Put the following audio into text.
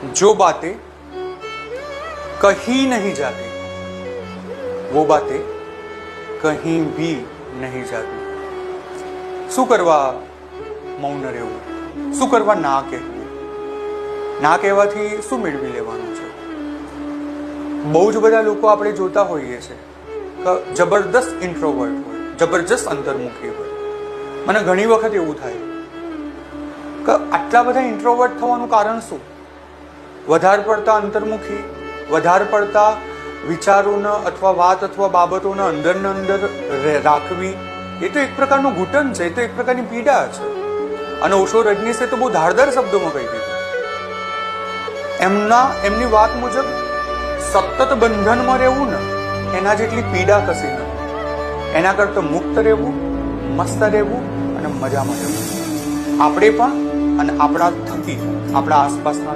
जो बातें कही नहीं जाती वो बातें कहीं भी नहीं जाती. શું કરવા મૌન રહેવું, શું કરવા ના કહેવું, ના કહેવાથી શું મેળવી લેવાનું છે? બહુ જ બધા લોકો આપણે જોતા હોઈએ છીએ કે જબરદસ્ત ઇન્ટ્રોવર્ટ હોય, જબરજસ્ત અંતર્મુખી હોય. મને ઘણી વખત એવું થાય કે આટલા બધા ઇન્ટ્રોવર્ટ થવાનું કારણ શું? વધારે પડતા અંતર્મુખી, વધારે પડતા વિચારોને અથવા વાત અથવા બાબતોને અંદરને અંદર રાખવી, એ તો એક પ્રકારનું ઘૂંટણ છે, એ તો એક પ્રકારની પીડા છે. અને ઓશો રજનીશે તો બહુ ધારદાર શબ્દોમાં કહી દીધું. એમની વાત મુજબ સતત બંધનમાં રહેવું ને એના જેટલી પીડા કશી નથી. એના કરતા મુક્ત રહેવું, મસ્ત રહેવું અને મજામાં રહેવું. આપણે પણ અને આપણા થકી આપણા આસપાસના